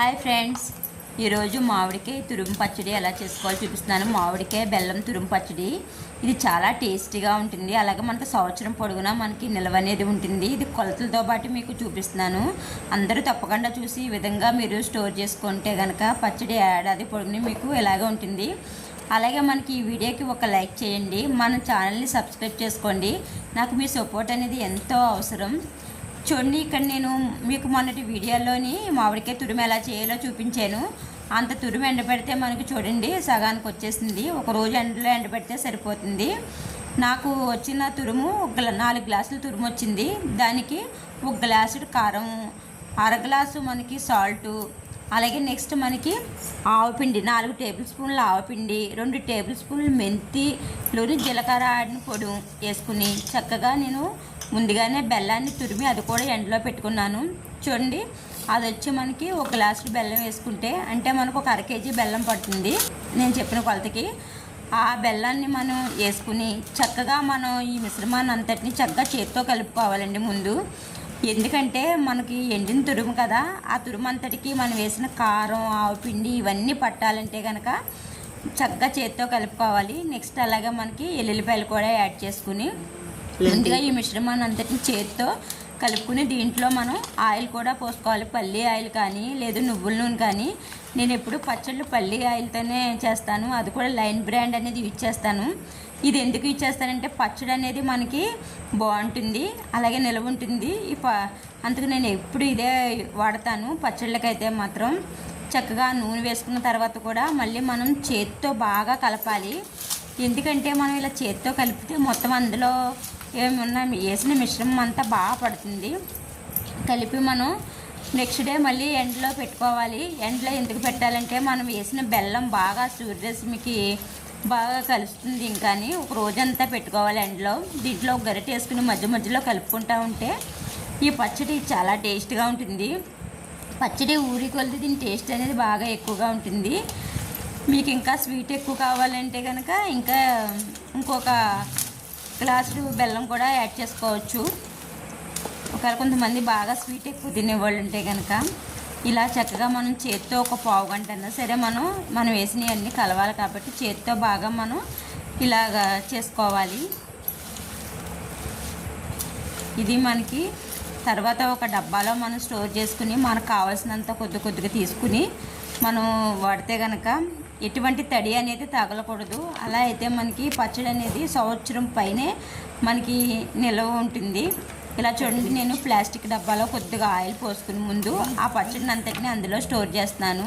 Hi friends, ఈరోజు మామిడికాయ తురుము పచ్చడి ఎలా చేసుకోవాలో చూపిస్తున్నాను. మామిడికాయ బెల్లం తురుము పచ్చడి ఇది చాలా టేస్టీగా ఉంటుంది. అలాగే మనకు సంవత్సరం పొడుగునా మనకి నిల్వ అనేది ఉంటుంది. ఇది కొలతలతో పాటు మీకు చూపిస్తున్నాను. అందరూ తప్పకుండా చూసి ఈ విధంగా మీరు స్టోర్ చేసుకుంటే కనుక పచ్చడి ఏడాది పొడుగుని మీకు ఇలాగే ఉంటుంది. అలాగే మనకి ఈ వీడియోకి ఒక లైక్ చేయండి, మన ఛానల్ని సబ్స్క్రైబ్ చేసుకోండి. నాకు మీ సపోర్ట్ అనేది ఎంతో అవసరం. చూడండి, ఇక్కడ నేను మీకు మొన్నటి వీడియోలోని మామిడికాయ తురుము ఎలా చేయాలో చూపించాను. అంత తురుము ఎండబెడితే మనకి చూడండి సగానికి వచ్చేసింది. ఒక రోజు ఎండలో ఎండబెడితే సరిపోతుంది. నాకు వచ్చిన తురుము 4 గ్లాసుల తురుము వచ్చింది. దానికి 1 గ్లాసు కారం, అర గ్లాసు మనకి సాల్టు, అలాగే నెక్స్ట్ మనకి ఆవపిండి 4 టేబుల్ స్పూన్ల ఆవపిండి, 2 టేబుల్ స్పూన్లు మెంతిలోని జీలకర్ర ఆడిన పొడి వేసుకుని చక్కగా నేను ముందుగానే బెల్లాన్ని తురిమి అది కూడా ఎండలో పెట్టుకున్నాను. చూడండి, అది వచ్చి మనకి 1 గ్లాసు బెల్లం వేసుకుంటే అంటే మనకు ఒక 1/2 కేజీ బెల్లం పడుతుంది నేను చెప్పిన కొలతకి. ఆ బెల్లాన్ని మనం వేసుకుని చక్కగా మనం ఈ మిశ్రమాన్ని అంతటిని చక్కగా చేతితో కలుపుకోవాలండి ముందు. ఎందుకంటే మనకి ఎండిన తురుము కదా, ఆ తురుము అంతటికి మనం వేసిన కారం, ఆవపిండి ఇవన్నీ పట్టాలంటే కనుక చక్కగా చేతితో కలుపుకోవాలి. నెక్స్ట్ అలాగే మనకి ఎల్లుల్లిపాయలు కూడా యాడ్ చేసుకుని ముందుగా ఈ మిశ్రమాన్ని అంతటిని చేతితో కలుపుకుని దీంట్లో మనం ఆయిల్ కూడా పోసుకోవాలి. పల్లి ఆయిల్ కానీ లేదు నువ్వుల నూనె కానీ. నేను ఎప్పుడు పచ్చళ్ళు పల్లి ఆయిల్తోనే చేస్తాను, అది కూడా లైన్ బ్రాండ్ అనేది యూజ్ చేస్తాను. ఇది ఎందుకు యూజ్ చేస్తానంటే పచ్చడి అనేది మనకి బాగుంటుంది, అలాగే నిల్వ ఉంటుంది. అందుకు నేను ఎప్పుడు ఇదే వాడతాను. పచ్చళ్ళకైతే మాత్రం చక్కగా నూనె వేసుకున్న తర్వాత కూడా మళ్ళీ మనం చేతితో బాగా కలపాలి. ఎందుకంటే మనం ఇలా చేతితో కలిపితే మొత్తం అందులో ఏమన్నా వేసిన మిశ్రమం అంతా బాగా పడుతుంది. కలిపి మనం నెక్స్ట్ డే మళ్ళీ ఎండలో పెట్టుకోవాలి. ఎండలో ఎందుకు పెట్టాలంటే మనం వేసిన బెల్లం బాగా సూర్యరశ్మికి బాగా కలుస్తుంది. ఇంకాని ఒక రోజంతా పెట్టుకోవాలి ఎండలో. దీంట్లో ఒక గరిటె వేసుకుని మధ్య మధ్యలో కలుపుకుంటూ ఉంటే ఈ పచ్చడి చాలా టేస్ట్గా ఉంటుంది. పచ్చడి ఊరి కొలిది దీని టేస్ట్ అనేది బాగా ఎక్కువగా ఉంటుంది. మీకు ఇంకా స్వీట్ ఎక్కువ కావాలంటే కనుక ఇంకా ఇంకొక గ్లాసు బెల్లం కూడా యాడ్ చేసుకోవచ్చు. ఒకవేళ కొంతమంది బాగా స్వీట్ ఎక్కువ తినేవాళ్ళు ఉంటే కనుక ఇలా చక్కగా మనం చేతితో ఒక పావు గంట అయినా సరే మనం వేసినవన్నీ కలవాలి కాబట్టి చేతితో బాగా మనం ఇలాగా చేసుకోవాలి. ఇది మనకి తర్వాత ఒక డబ్బాలో మనం స్టోర్ చేసుకుని మనకు కావాల్సినంత కొద్దిగా తీసుకుని మనం వాడితే కనుక ఎటువంటి తడి అనేది తగలకూడదు. అలా అయితే మనకి పచ్చడి అనేది సంవత్సరం పైనే మనకి నిల్వ ఉంటుంది. ఇలా చూడండి, నేను ప్లాస్టిక్ డబ్బాలో కొద్దిగా ఆయిల్ పోసుకుని ముందు ఆ పచ్చడిని అంతటిని అందులో స్టోర్ చేస్తున్నాను.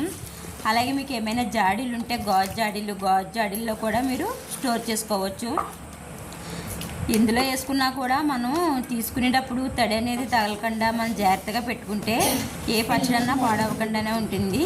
అలాగే మీకు ఏమైనా జాడీలు ఉంటే గాజు జాడీల్లో కూడా మీరు స్టోర్ చేసుకోవచ్చు. ఇందులో వేసుకున్నా కూడా మనం తీసుకునేటప్పుడు తడి అనేది తగలకుండా మనం జాగ్రత్తగా పెట్టుకుంటే ఏ పచ్చడన్నా పాడవకుండానే ఉంటుంది.